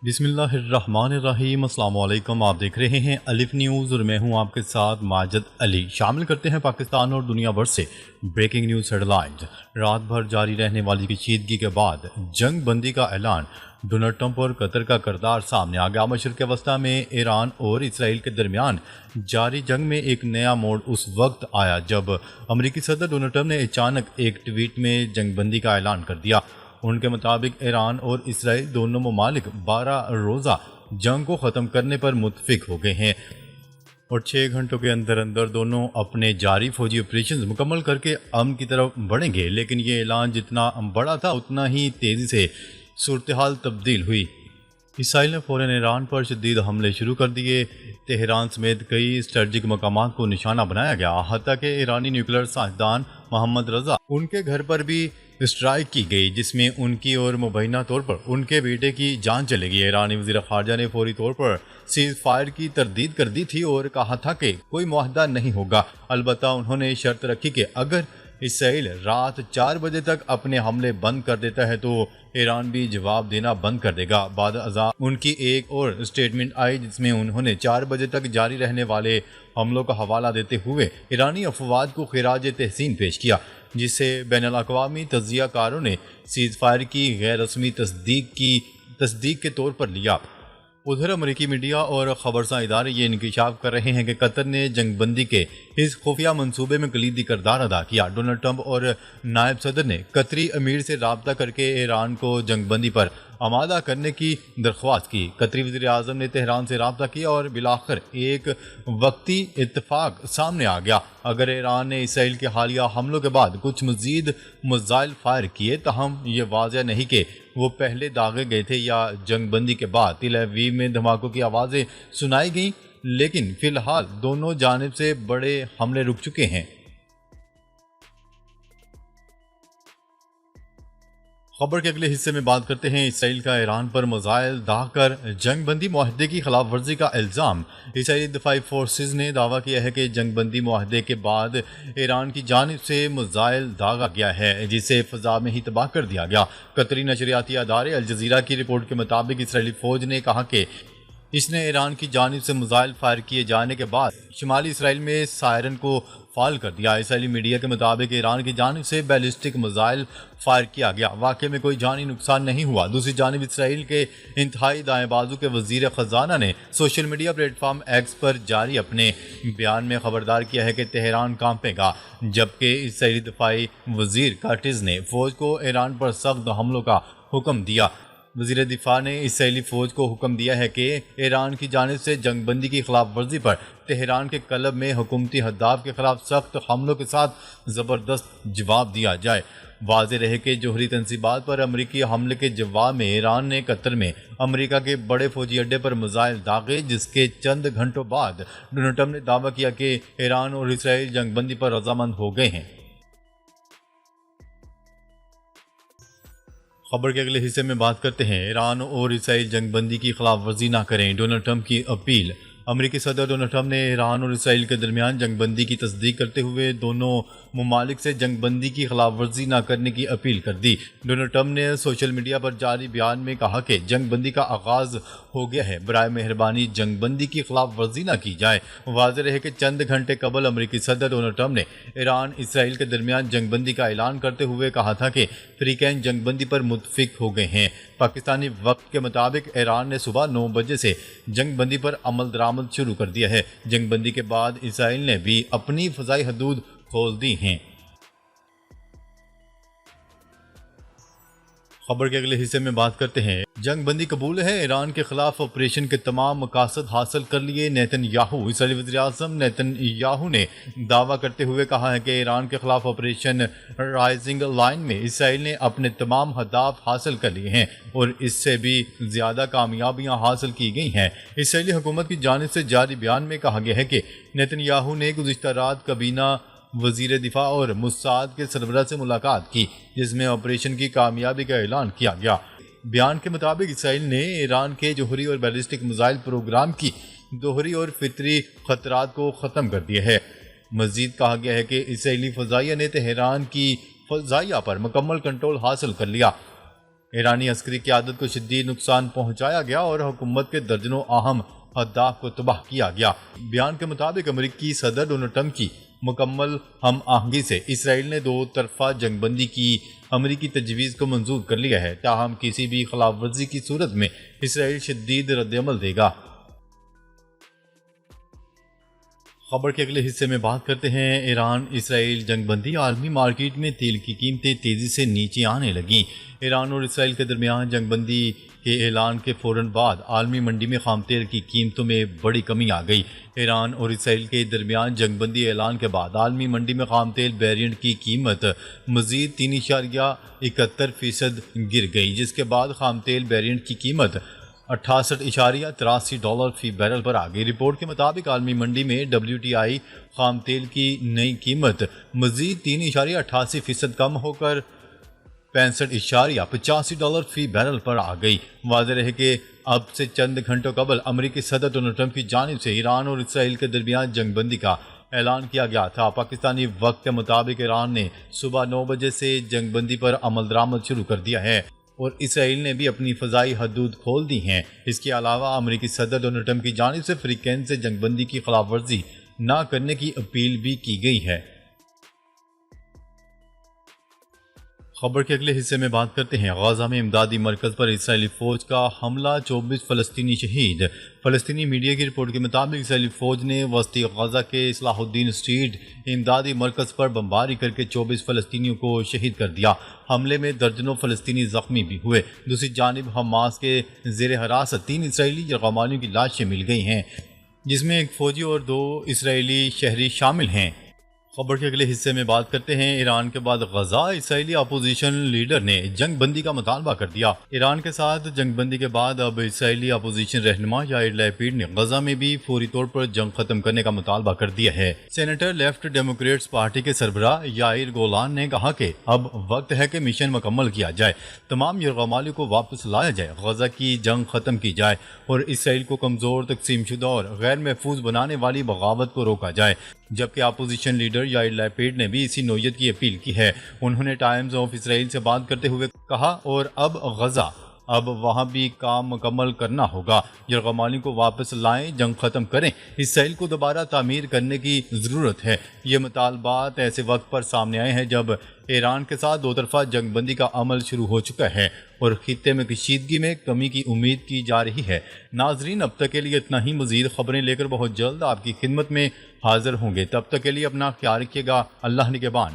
بسم اللہ الرحمن الرحیم۔ السلام علیکم، آپ دیکھ رہے ہیں الف نیوز اور میں ہوں آپ کے ساتھ ماجد علی۔ شامل کرتے ہیں پاکستان اور دنیا بھر سے بریکنگ نیوز ہیڈ لائنز۔ رات بھر جاری رہنے والی کشیدگی کے بعد جنگ بندی کا اعلان، ڈونلڈ ٹرمپ اور قطر کا کردار سامنے آ گیا۔ مشرق وسطیٰ میں ایران اور اسرائیل کے درمیان جاری جنگ میں ایک نیا موڑ اس وقت آیا جب امریکی صدر ڈونلڈ ٹرمپ نے اچانک ایک ٹویٹ میں جنگ بندی کا اعلان کر دیا۔ ان کے مطابق ایران اور اسرائیل دونوں ممالک 12 روزہ جنگ کو ختم کرنے پر متفق ہو گئے ہیں اور 6 گھنٹوں کے اندر اندر دونوں اپنے جاری فوجی آپریشنز مکمل کر کے امن کی طرف بڑھیں گے۔ لیکن یہ اعلان جتنا بڑا تھا اتنا ہی تیزی سے صورتحال تبدیل ہوئی۔ اسرائیل نے فوراً ایران پر شدید حملے شروع کر دیے۔ تہران سمیت کئی اسٹریٹجک مقامات کو نشانہ بنایا گیا، حتیٰ کہ ایرانی نیوکلیر سائنسدان محمد رضا ان کے گھر پر بھی اسٹرائک کی گئی، جس میں ان کی اور مبینہ طور پر ان کے بیٹے کی جان چلے گئی۔ ایرانی وزیر خارجہ نے فوری طور پر سیز فائر کی تردید کر دی تھی اور کہا تھا کہ کوئی معاہدہ نہیں ہوگا۔ البتہ انہوں نے شرط رکھی کہ اگر اسرائیل رات 4 بجے تک اپنے حملے بند کر دیتا ہے تو ایران بھی جواب دینا بند کر دے گا۔ بعد ازاں ان کی ایک اور اسٹیٹمنٹ آئی جس میں انہوں نے 4 بجے تک جاری رہنے والے حملوں کا حوالہ دیتے ہوئے ایرانی افواج کو خراج تحسین پیش کیا، جسے بین الاقوامی تجزیہ کاروں نے سیز فائر کی غیر رسمی تصدیق کے طور پر لیا۔ ادھر امریکی میڈیا اور خبرساں ادارے یہ انکشاف کر رہے ہیں کہ قطر نے جنگ بندی کے اس خفیہ منصوبے میں کلیدی کردار ادا کیا۔ ڈونلڈ ٹرمپ اور نائب صدر نے قطری امیر سے رابطہ کر کے ایران کو جنگ بندی پر آمادہ کرنے کی درخواست کی۔ قطری وزیر اعظم نے تہران سے رابطہ کیا اور بالآخر ایک وقتی اتفاق سامنے آ گیا۔ اگر ایران نے اسرائیل کے حالیہ حملوں کے بعد کچھ مزید میزائل فائر کیے، تاہم یہ واضح نہیں کہ وہ پہلے داغے گئے تھے یا جنگ بندی کے بعد تل ابیب میں دھماکوں کی آوازیں سنائی گئیں، لیکن فی الحال دونوں جانب سے بڑے حملے رک چکے ہیں۔ خبر کے اگلے حصے میں بات کرتے ہیں اسرائیل کا ایران پر میزائل داغ کر جنگ بندی معاہدے کی خلاف ورزی کا الزام۔ اسرائیلی دفاعی فورسز نے دعویٰ کیا ہے کہ جنگ بندی معاہدے کے بعد ایران کی جانب سے میزائل داغا گیا ہے، جسے فضا میں ہی تباہ کر دیا گیا۔ قطری نشریاتی ادارے الجزیرہ کی رپورٹ کے مطابق اسرائیلی فوج نے کہا کہ اس نے ایران کی جانب سے میزائل فائر کیے جانے کے بعد شمالی اسرائیل میں سائرن کو فعال کر دیا۔ اسرائیلی میڈیا کے مطابق ایران کی جانب سے بیلسٹک میزائل فائر کیا گیا۔ واقعے میں کوئی جانی نقصان نہیں ہوا۔ دوسری جانب اسرائیل کے انتہائی دائیں بازو کے وزیر خزانہ نے social media platform X پر جاری اپنے بیان میں خبردار کیا ہے کہ تہران کانپے گا، جبکہ اسرائیلی دفاعی وزیر کارٹز نے فوج کو ایران پر سخت حملوں کا حکم دیا۔ وزیر دفاع نے اسرائیلی فوج کو حکم دیا ہے کہ ایران کی جانب سے جنگ بندی کی خلاف ورزی پر تہران کے قلب میں حکومتی اہداف کے خلاف سخت حملوں کے ساتھ زبردست جواب دیا جائے۔ واضح رہے کہ جوہری تنصیبات پر امریکی حملے کے جواب میں ایران نے قطر میں امریکہ کے بڑے فوجی اڈے پر میزائل داغے، جس کے چند گھنٹوں بعد ڈونلڈ ٹرمپ نے دعویٰ کیا کہ ایران اور اسرائیل جنگ بندی پر رضامند ہو گئے ہیں۔ خبر کے اگلے حصے میں بات کرتے ہیں ایران اور اسرائیل جنگ بندی کی خلاف ورزی نہ کریں، ڈونلڈ ٹرمپ کی اپیل۔ امریکی صدر ڈونلڈ ٹرمپ نے ایران اور اسرائیل کے درمیان جنگ بندی کی تصدیق کرتے ہوئے دونوں ممالک سے جنگ بندی کی خلاف ورزی نہ کرنے کی اپیل کر دی۔ ڈونلڈ ٹرمپ نے سوشل میڈیا پر جاری بیان میں کہا کہ جنگ بندی کا آغاز ہو گیا ہے، برائے مہربانی جنگ بندی کی خلاف ورزی نہ کی جائے۔ واضح رہے کہ چند گھنٹے قبل امریکی صدر ڈونلڈ ٹرمپ نے ایران اسرائیل کے درمیان جنگ بندی کا اعلان کرتے ہوئے کہا تھا کہ فریقین جنگ بندی پر متفق ہو گئے ہیں۔ پاکستانی وقت کے مطابق ایران نے صبح 9 بجے سے جنگ بندی پر عمل درآمد شروع کر دیا ہے۔ جنگ بندی کے بعد اسرائیل نے بھی اپنی فضائی حدود کھول دی ہیں۔ خبر کے اگلے حصے میں بات کرتے ہیں جنگ بندی قبول ہے، ایران کے خلاف آپریشن کے تمام مقاصد حاصل کر لیے نیتن یاہو۔ اسرائیلی وزیر اعظم نیتن یاہو نے دعویٰ کرتے ہوئے کہا ہے کہ ایران کے خلاف آپریشن رائزنگ لائن میں اسرائیل نے اپنے تمام اہداف حاصل کر لیے ہیں اور اس سے بھی زیادہ کامیابیاں حاصل کی گئی ہیں۔ اسرائیلی حکومت کی جانب سے جاری بیان میں کہا گیا ہے کہ نیتن یاہو نے گزشتہ رات کابینہ وزیر دفاع اور موساد کے سربراہ سے ملاقات کی، جس میں آپریشن کی کامیابی کا اعلان کیا گیا۔ بیان کے مطابق اسرائیل نے ایران کے جوہری اور بیلسٹک میزائل پروگرام کی دوہری اور فطری خطرات کو ختم کر دیا ہے۔ مزید کہا گیا ہے کہ اسرائیلی فضائیہ نے تہران کی فضائیہ پر مکمل کنٹرول حاصل کر لیا۔ ایرانی عسکری قیادت کو شدید نقصان پہنچایا گیا اور حکومت کے درجنوں اہم اہداف کو تباہ کیا گیا۔ بیان کے مطابق امریکی صدر ڈونلڈ ٹرمپ کی مکمل ہم آہنگی سے اسرائیل نے دو طرفہ جنگ بندی کی امریکی تجویز کو منظور کر لیا ہے، تاہم کسی بھی خلاف ورزی کی صورت میں اسرائیل شدید رد عمل دے گا۔ خبر کے اگلے حصے میں بات کرتے ہیں ایران اسرائیل جنگ بندی۔ عالمی مارکیٹ میں تیل کی قیمتیں تیزی سے نیچے آنے لگیں۔ ایران اور اسرائیل کے درمیان جنگ بندی کے اعلان کے فوراً بعد عالمی منڈی میں خام تیل کی قیمتوں میں بڑی کمی آ گئی۔ ایران اور اسرائیل کے درمیان جنگ بندی اعلان کے بعد عالمی منڈی میں خام تیل بیرنٹ کی قیمت مزید 3.71% گر گئی، جس کے بعد خام تیل بیرنٹ کی قیمت $68.83 فی بیرل پر آ گئی۔ رپورٹ کے مطابق عالمی منڈی میں WTI خام تیل کی نئی قیمت مزید 3.88% کم ہو کر $65.85 فی بیرل پر آ گئی۔ واضح رہے کہ اب سے چند گھنٹوں قبل امریکی صدر ڈونلڈ ٹرمپ کی جانب سے ایران اور اسرائیل کے درمیان جنگ بندی کا اعلان کیا گیا تھا۔ پاکستانی وقت کے مطابق ایران نے صبح 9 بجے سے جنگ بندی پر عمل درآمد شروع کر دیا ہے اور اسرائیل نے بھی اپنی فضائی حدود کھول دی ہیں۔ اس کے علاوہ امریکی صدر ڈونلڈ ٹرمپ کی جانب سے فریقین سے جنگ بندی کی خلاف ورزی نہ کرنے کی اپیل بھی کی گئی ہے۔ خبر کے اگلے حصے میں بات کرتے ہیں غزہ میں امدادی مرکز پر اسرائیلی فوج کا حملہ، 24 فلسطینی شہید۔ فلسطینی میڈیا کی رپورٹ کے مطابق اسرائیلی فوج نے وسطی غزہ کے اصلاح الدین اسٹریٹ امدادی مرکز پر بمباری کر کے 24 فلسطینیوں کو شہید کر دیا۔ حملے میں درجنوں فلسطینی زخمی بھی ہوئے۔ دوسری جانب حماس کے زیر حراست 3 اسرائیلی یرغمالیوں کی لاشیں مل گئی ہیں، جس میں ایک فوجی اور 2 اسرائیلی شہری شامل ہیں۔ خبر کے اگلے حصے میں بات کرتے ہیں ایران کے بعد غزہ۔ اسرائیلی اپوزیشن لیڈر نے جنگ بندی کا مطالبہ کر دیا۔ ایران کے ساتھ جنگ بندی کے بعد اب اسرائیلی اپوزیشن رہنما یائر لیپیڈ نے غزہ میں بھی فوری طور پر جنگ ختم کرنے کا مطالبہ کر دیا ہے۔ سینیٹر لیفٹ ڈیموکریٹس پارٹی کے سربراہ یائر گولان نے کہا کہ اب وقت ہے کہ مشن مکمل کیا جائے، تمام یرغمالیوں کو واپس لایا جائے، غزہ کی جنگ ختم کی جائے اور اسرائیل کو کمزور، تقسیم شدہ اور غیر محفوظ بنانے والی بغاوت کو روکا جائے۔ جبکہ اپوزیشن لیڈر یائر لیپیڈ نے بھی اسی نوعیت کی اپیل کی ہے۔ انہوں نے ٹائمز آف اسرائیل سے بات کرتے ہوئے کہا اور اب غزہ، اب وہاں بھی کام مکمل کرنا ہوگا، یرغمالیوں کو واپس لائیں، جنگ ختم کریں، اسرائیل کو دوبارہ تعمیر کرنے کی ضرورت ہے۔ یہ مطالبات ایسے وقت پر سامنے آئے ہیں جب ایران کے ساتھ دو طرفہ جنگ بندی کا عمل شروع ہو چکا ہے اور خطے میں کشیدگی میں کمی کی امید کی جا رہی ہے۔ ناظرین، اب تک کے لیے اتنا ہی۔ مزید خبریں لے کر بہت جلد آپ کی خدمت میں حاضر ہوں گے۔ تب تک کے لیے اپنا خیال رکھیے گا۔ اللہ نگہبان۔